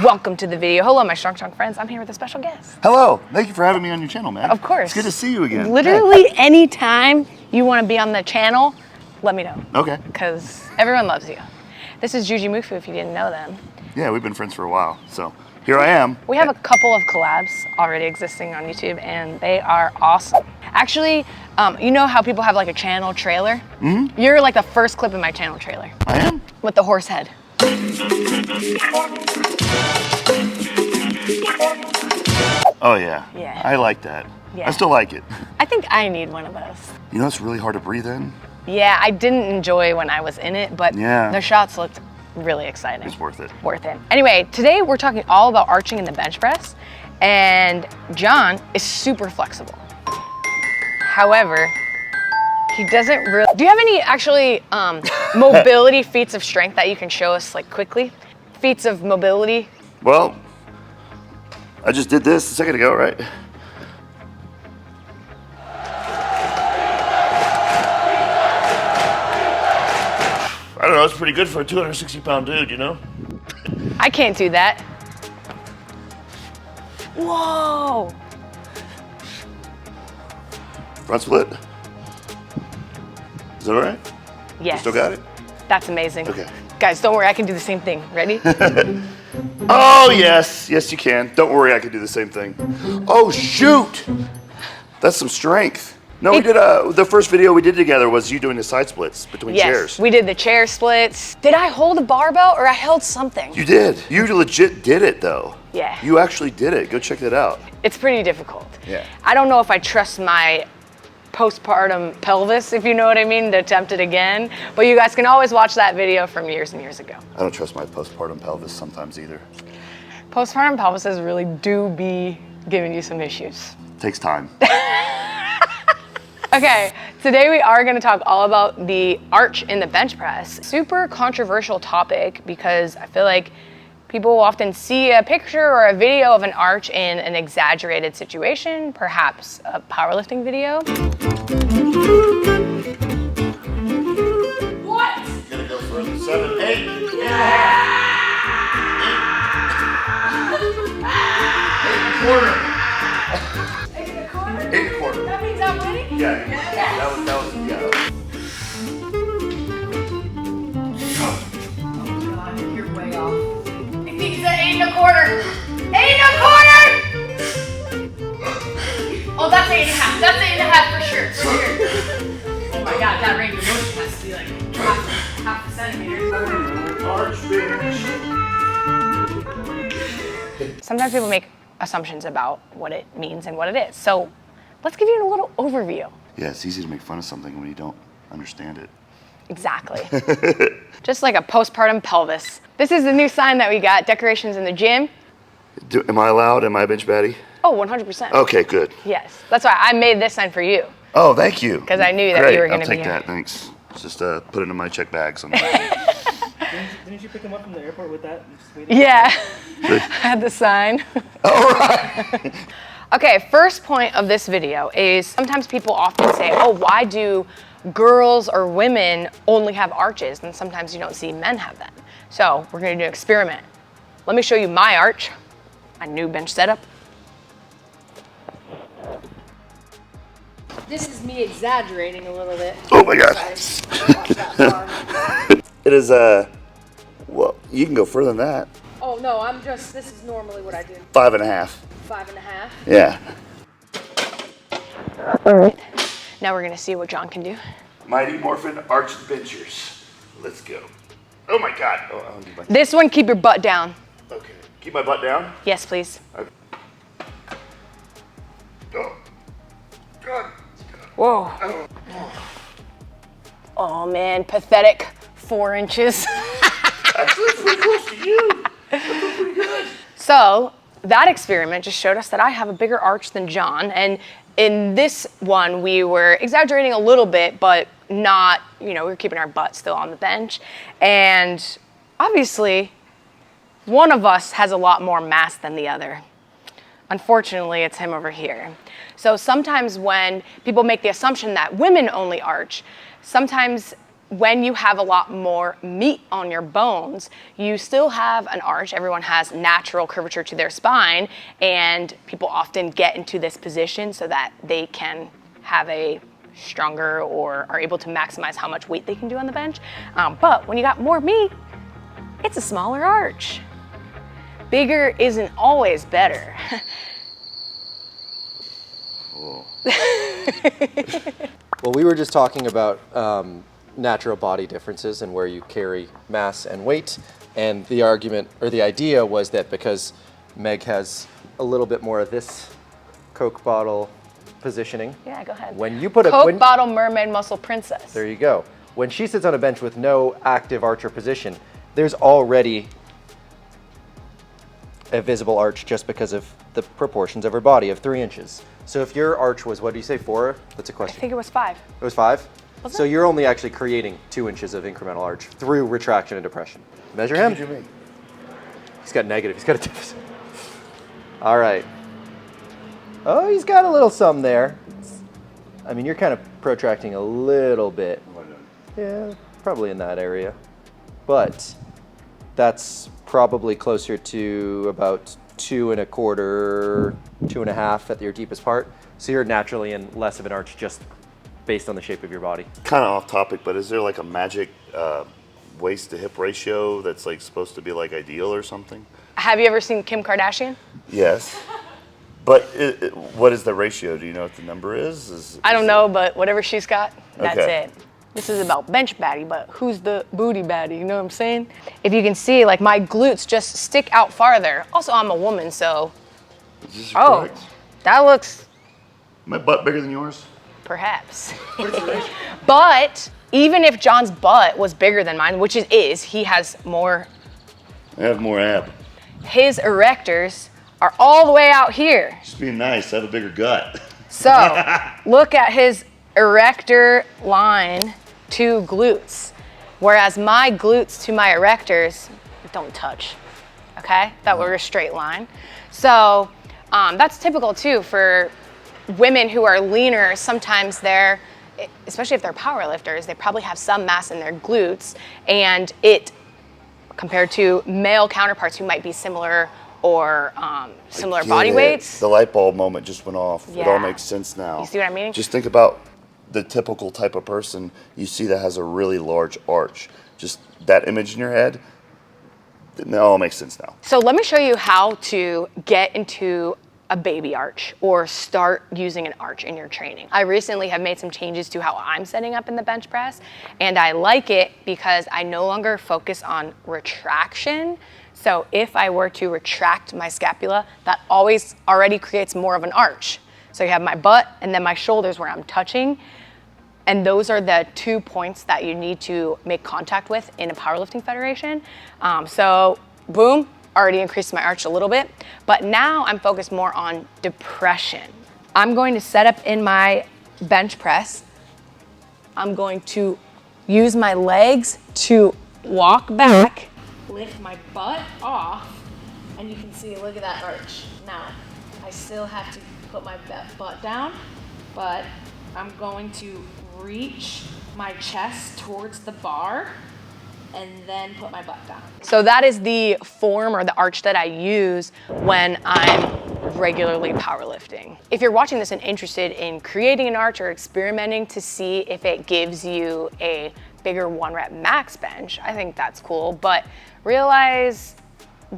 Welcome to the video. Hello, my strong friends. I'm here with a special guest. Hello. Thank you for having me on your channel, Meg. Of course. It's good to see you again. Literally anytime you want to be on the channel, let me know. Okay. Because everyone loves you. This is Juji if you didn't know them. Yeah, we've been friends for a while, so here I am. We have a couple of collabs already existing on YouTube, and they are awesome. Actually, you know how people have like a channel trailer? Mm-hmm. You're like the first clip in my channel trailer. I am? With the horse head. Oh yeah. Yeah. I like that. Yeah. I still like it. I think I need one of those. You know it's really hard to breathe in? Yeah, I didn't enjoy when I was in it, but yeah, the shots looked really exciting. It's worth it. Worth it. Anyway, today we're talking all about arching in the bench press, and John is super flexible. However, he doesn't really. Do you have any actually mobility feats of strength that you can show us like quickly? Feats of mobility? Well, I just did this a second ago, right? I don't know, it's pretty good for a 260-pound dude, you know? I can't do that. Whoa! Front split. Is that all right? Yes. You still got it? That's amazing. Okay. Guys, don't worry, I can do the same thing. Ready? Oh, yes. Yes, you can. Don't worry, I can do the same thing. Oh, shoot! That's some strength. No, we did the first video we did together was you doing the side splits between chairs. Yes, we did the chair splits. Did I hold a barbell or I held something? You did. You legit did it, though. Yeah. You actually did it. Go check that out. It's pretty difficult. Yeah. I don't know if I trust my postpartum pelvis, if you know what I mean, to attempt it again. But you guys can always watch that video from years and years ago. I don't trust my postpartum pelvis sometimes either. Postpartum pelvises really do be giving you some issues. Takes time. Okay, today we are going to talk all about the arch in the bench press. Super controversial topic because I feel like people will often see a picture or a video of an arch in an exaggerated situation, perhaps a powerlifting video. What? Gonna go for 7, 8. Yeah! 8 and a quarter. 8 and a quarter. That means I'm winning? Yeah. Yes. That was, yeah. Oh God, you're way off. I think it's at 8 and a quarter. 8 and a quarter! Oh, that's 8 and a half. That's 8 and a half for sure. For sure. Oh my God, that range of motion has to be like half a centimeter. Arch bench. Sometimes people make assumptions about what it means and what it is. So let's give you a little overview. Yeah, it's easy to make fun of something when you don't understand it. Exactly. Just like a postpartum pelvis. This is the new sign that we got, decorations in the gym. Am I allowed? Am I a bench baddie? Oh, 100%. Okay, good. Yes, that's why I made this sign for you. Oh, thank you. Because I knew that Great. you were going to be I'll take here. that, thanks. Just put it in my check bag somewhere. Didn't you pick him up from the airport with that? And just waited? Yeah, I had the sign. All right. Okay, first point of this video is sometimes people often say, oh, why do girls or women only have arches? And sometimes you don't see men have them. So we're gonna do an experiment. Let me show you my arch, my new bench setup. This is me exaggerating a little bit. Oh my God. It is, well, you can go further than that. Oh no, this is normally what I do. 5.5. 5.5. Yeah. All right. Now we're gonna see what John can do. Mighty Morphin Arch Adventures. Let's go. Oh my God. Oh, I don't do my... This one, keep your butt down. Okay. Keep my butt down. Yes, please. Okay. Oh. God. Whoa. Oh. Oh man, pathetic 4 inches. Actually, it's pretty close to you. That feels pretty good. So that experiment just showed us that I have a bigger arch than John. And in this one, we were exaggerating a little bit, but not, we were keeping our butt still on the bench. And obviously, one of us has a lot more mass than the other. Unfortunately, it's him over here. So sometimes when people make the assumption that women only arch, sometimes when you have a lot more meat on your bones, you still have an arch. Everyone has natural curvature to their spine, and people often get into this position so that they can have a stronger or are able to maximize how much weight they can do on the bench. But when you got more meat, it's a smaller arch. Bigger isn't always better. Well, we were just talking about natural body differences and where you carry mass and weight, and the argument or the idea was that because Meg has a little bit more of this Coke bottle positioning. Yeah, go ahead. When you put Coke bottle mermaid muscle princess. There you go. When she sits on a bench with no active arch or position, there's already a visible arch just because of the proportions of her body of 3 inches. So if your arch was, what do you say, 4? That's a I question. think it was 5. It was 5? Was So it? you're only actually creating 2 inches of incremental arch through retraction and depression. Measure him. He's got negative. He's got a deficit. All right. Oh, he's got a little some there. I mean, you're kind of protracting a little bit. Yeah, probably in that area. But that's probably closer to about 2 1/4, 2 1/2 at your deepest part. So you're naturally in less of an arch just based on the shape of your body. Kind of off topic, but is there like a magic waist to hip ratio that's like supposed to be like ideal or something? Have you ever seen Kim Kardashian? Yes. But what is the ratio? Do you know what the number is? I don't know, but whatever she's got, that's Okay. it. This is about bench baddie, but who's the booty baddie? You know what I'm saying? If you can see, like my glutes just stick out farther. Also, I'm a woman, so. Is this Oh, correct? that looks My butt bigger than yours? perhaps. But even if John's butt was bigger than mine, which it is, he has more. I have more ab. His erectors are all the way out here. Just being nice. I have a bigger gut. So look at his erector line to glutes, whereas my glutes to my erectors don't touch. Okay, that were a straight line. So that's typical too for women who are leaner. Sometimes they're, especially if they're power lifters, they probably have some mass in their glutes, and it compared to male counterparts who might be similar or similar body weights. The light bulb moment just went off. It all Yeah. makes sense now. You see what I mean? Just think about the typical type of person you see that has a really large arch. Just that image in your head, it all makes sense now. So let me show you how to get into a baby arch or start using an arch in your training. I recently have made some changes to how I'm setting up in the bench press, and I like it because I no longer focus on retraction. So if I were to retract my scapula, that always already creates more of an arch. So you have my butt and then my shoulders where I'm touching, and those are the 2 points that you need to make contact with in a powerlifting federation. So boom, already increased my arch a little bit, but now I'm focused more on depression. I'm going to set up in my bench press. I'm going to use my legs to walk back, lift my butt off, and you can see, look at that arch. Now, I still have to put my butt down, but I'm going to reach my chest towards the bar and then put my butt down. So that is the form or the arch that I use when I'm regularly powerlifting. If you're watching this and interested in creating an arch or experimenting to see if it gives you a bigger 1-rep max bench, I think that's cool, but realize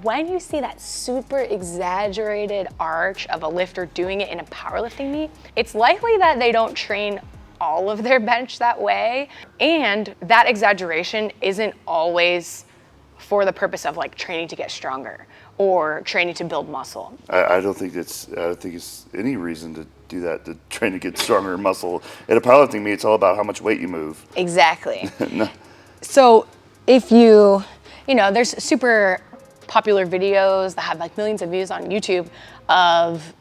when you see that super exaggerated arch of a lifter doing it in a powerlifting meet, it's likely that they don't train all of their bench that way, and that exaggeration isn't always for the purpose of like training to get stronger or training to build muscle. I don't think it's any reason to do that, to train to get stronger muscle. At a powerlifting meet, it's all about how much weight you move. Exactly. No. So if you know, there's super popular videos that have like millions of views on YouTube of,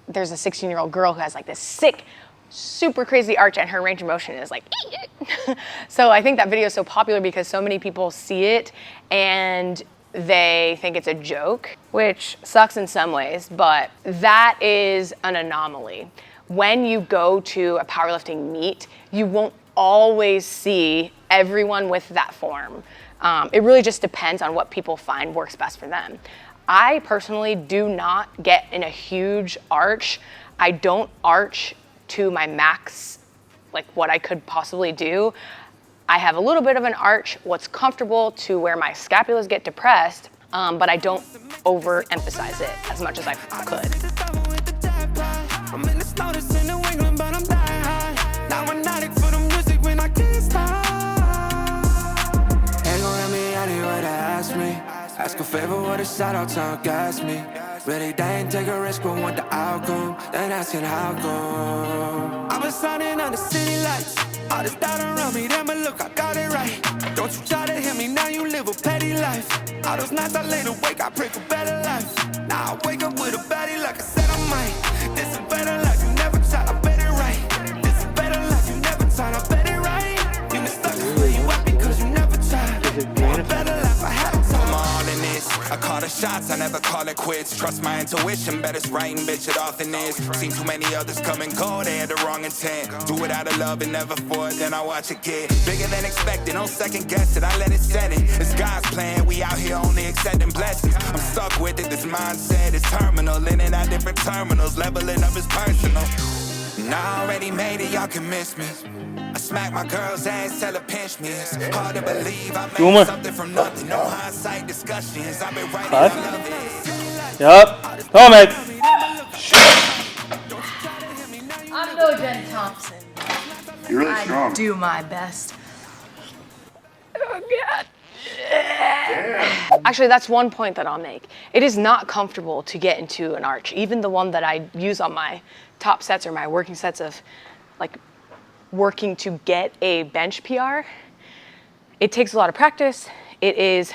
there's a 16-year-old girl who has like this sick, super crazy arch and her range of motion is like, so I think that video is so popular because so many people see it and they think it's a joke, which sucks in some ways, but that is an anomaly. When you go to a powerlifting meet, you won't always see everyone with that form. It really just depends on what people find works best for them. I personally do not get in a huge arch. I don't arch to my max, like what I could possibly do. I have a little bit of an arch, what's comfortable to where my scapulas get depressed, but I don't overemphasize it as much as I could. I'm in the snow, this in New England, but I'm dying high. Now I'm nodding for the music when I can't stop. Ain't gon' let me anywhere to ask me. Ask a favor what a shout out to gas me. Really, they ain't take a risk, but want the outcome. Then asking how come. I've been signing on the city lights. All this doubt around me, then but look, I got it right. Don't you try to hit me, now you live a petty life. All those nights I lay awake, I pray for better life. Now I wake up with a baddie like I said I might. This is better life, you never tried, I bet it right. This is better life, you never tried, I bet it right. You been stuck where you at because you never tried. Want a better life, I had to try. I'm all in this, I call the shots, I never call it quits. Trust my intuition, bet it's right and bitch, it often is. Seen too many others come and go, they had the wrong intent. Do it out of love and never for it, then I watch it get bigger than expected. No second guess it, I let it set it. It's God's plan, we out here only accepting blessings. I'm stuck with it, this mindset is terminal. In and out different terminals, leveling up is personal. Now I already made it, y'all can miss me. I smack my girl's ass, tell her pinch me. It's hard to believe I made something from nothing. No hindsight discussions, I've been writing, I love it. Yup. Come on, Meg. I'm no Jen Thompson. You're really strong. I do my best. Oh, God. Actually, that's one point that I'll make. It is not comfortable to get into an arch. Even the one that I use on my top sets or my working sets of like working to get a bench PR, it takes a lot of practice. It is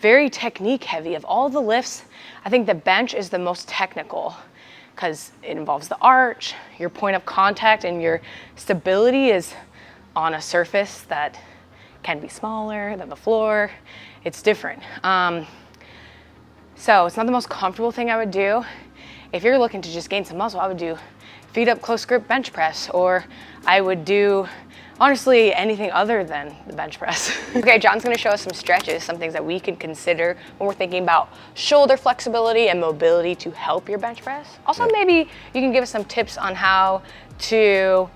very technique heavy. Of all the lifts, I think the bench is the most technical because it involves the arch, your point of contact, and your stability is on a surface that can be smaller than the floor. It's different. So it's not the most comfortable thing I would do. If you're looking to just gain some muscle, I would do feet up close grip bench press, or I would do honestly anything other than the bench press. Okay, John's gonna show us some stretches, some things that we can consider when we're thinking about shoulder flexibility and mobility to help your bench press. Also, maybe you can give us some tips on how to,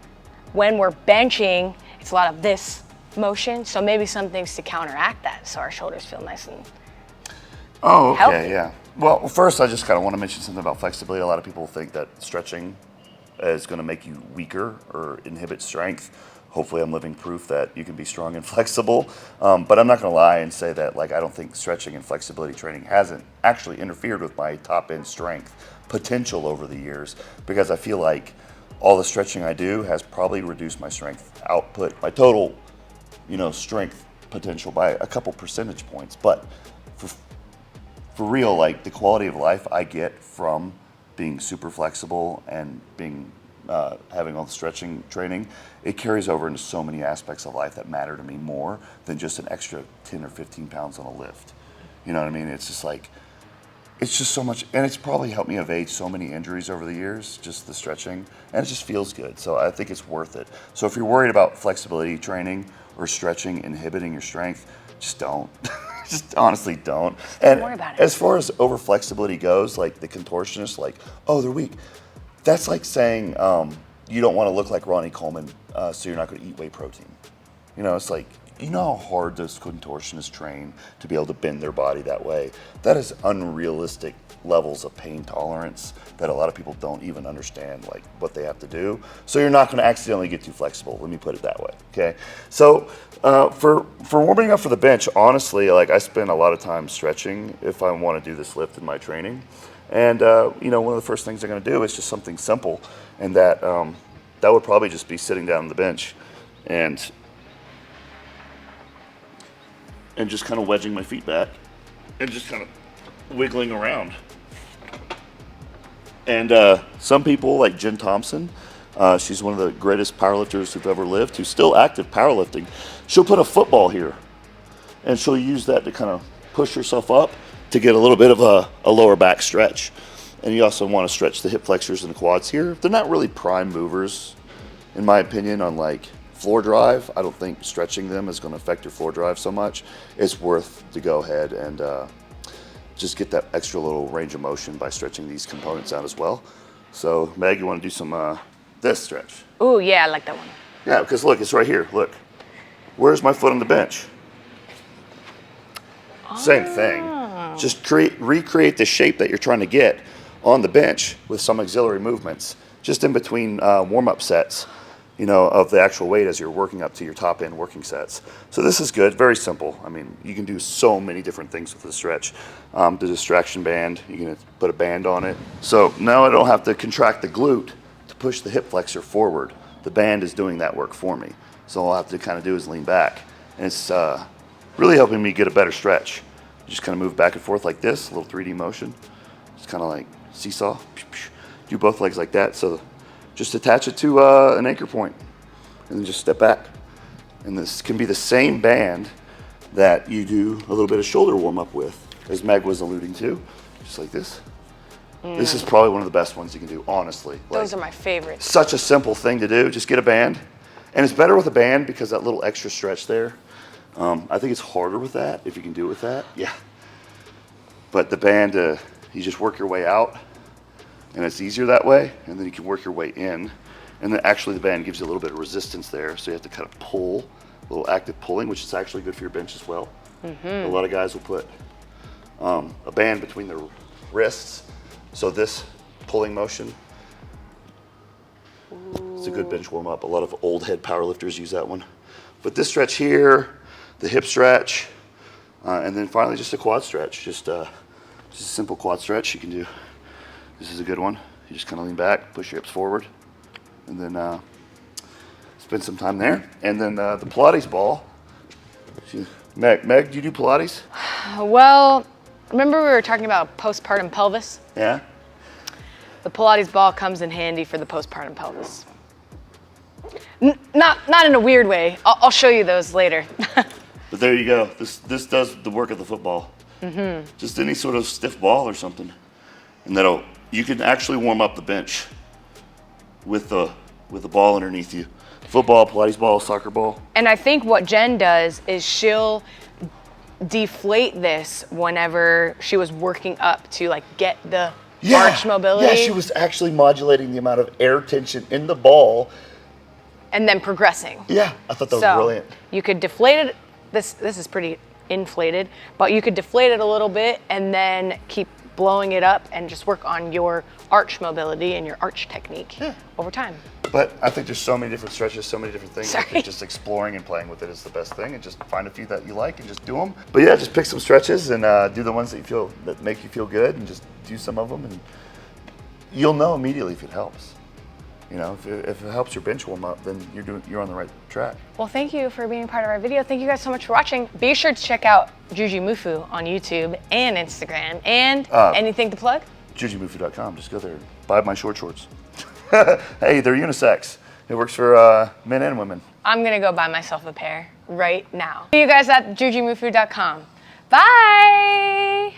when we're benching, it's a lot of this motion, so maybe some things to counteract that so our shoulders feel nice and healthy. Yeah. Well, first I just kind of want to mention something about flexibility. A lot of people think that stretching is going to make you weaker or inhibit strength. Hopefully I'm living proof that you can be strong and flexible. But I'm not going to lie and say that like I don't think stretching and flexibility training hasn't actually interfered with my top end strength potential over the years, because I feel like all the stretching I do has probably reduced my strength output, my total strength potential by a couple percentage points. But for real, like the quality of life I get from being super flexible and being having all the stretching training, it carries over into so many aspects of life that matter to me more than just an extra 10 or 15 pounds on a lift. You know what I mean? It's just like, it's just so much, and it's probably helped me evade so many injuries over the years, just the stretching, and it just feels good. So I think it's worth it. So if you're worried about flexibility training or stretching inhibiting your strength, just don't. Just honestly don't. And worry about it. As far as over flexibility goes, like the contortionists, like, oh, they're weak. That's like saying you don't want to look like Ronnie Coleman, so you're not going to eat whey protein. It's like, you know how hard those contortionists train to be able to bend their body that way? That is unrealistic levels of pain tolerance that a lot of people don't even understand, like what they have to do. So you're not going to accidentally get too flexible. Let me put it that way. Okay. So for warming up for the bench, honestly, like I spend a lot of time stretching if I want to do this lift in my training. And one of the first things I'm going to do is just something simple, and that would probably just be sitting down on the bench and just kind of wedging my feet back and just kind of wiggling around. And some people, like Jen Thompson, she's one of the greatest powerlifters who've ever lived, who's still active powerlifting. She'll put a football here, and she'll use that to kind of push herself up to get a little bit of a lower back stretch. And you also want to stretch the hip flexors and the quads here. They're not really prime movers, in my opinion, on like floor drive, I don't think stretching them is going to affect your floor drive so much. It's worth to go ahead and just get that extra little range of motion by stretching these components out as well. So Meg, you want to do some this stretch? Ooh, yeah, I like that one. Yeah, because look, it's right here. Look, where's my foot on the bench? Same thing. Just recreate the shape that you're trying to get on the bench with some auxiliary movements, just in between warm-up sets, you know, of the actual weight as you're working up to your top end working sets. So this is good, very simple. I mean, you can do so many different things with the stretch. The distraction band, you can put a band on it. So now I don't have to contract the glute to push the hip flexor forward. The band is doing that work for me. So all I have to kind of do is lean back. And it's really helping me get a better stretch. Just kind of move back and forth like this, a little 3D motion. It's kind of like seesaw. Do both legs like that. So just attach it to an anchor point and then just step back. And this can be the same band that you do a little bit of shoulder warm up with, as Meg was alluding to, just like this. This is probably one of the best ones you can do, honestly. Those are my favorites. Such a simple thing to do. Just get a band. And it's better with a band because that little extra stretch there, I think it's harder with that, if you can do it with that. Yeah. But the band, you just work your way out, and it's easier that way, and then you can work your way in. And then actually the band gives you a little bit of resistance there, so you have to kind of pull, a little active pulling, which is actually good for your bench as well. A lot of guys will put a band between their wrists, so this pulling motion, it's a good bench warm up. A lot of old head powerlifters use that one. But this stretch here, the hip stretch, and then finally just a quad stretch. Just a simple quad stretch you can do. This is a good one. You just kind of lean back, push your hips forward, and then spend some time there. And then the Pilates ball. Meg, do you do Pilates? Well, remember we were talking about postpartum pelvis? Yeah? The Pilates ball comes in handy for the postpartum pelvis. Not in a weird way. I'll show you those later. But there you go. This does the work of the football. Just any sort of stiff ball or something, and you can actually warm up the bench with the ball underneath you. Football, Pilates ball, soccer ball. And I think what Jen does is she'll deflate this whenever she was working up to like get the arch mobility. Yeah, she was actually modulating the amount of air tension in the ball. And then progressing. Yeah, I thought that was brilliant. You could deflate it. This is pretty inflated, but you could deflate it a little bit and then keep blowing it up and just work on your arch mobility and your arch technique over time. But I think there's so many different stretches, so many different things. I Sorry. think just exploring and playing with it is the best thing, and just find a few that you like and just do them. But yeah, just pick some stretches and do the ones that make you feel good, and just do some of them, and you'll know immediately if it helps. You know, if it helps your bench warm up, then you're on the right track. Well, thank you for being part of our video. Thank you guys so much for watching. Be sure to check out Juji Mufu on YouTube and Instagram. And anything to plug? JujiMufu.com. Just go there and buy my shorts. Hey, they're unisex. It works for men and women. I'm gonna go buy myself a pair right now. See you guys at JujiMufu.com. Bye!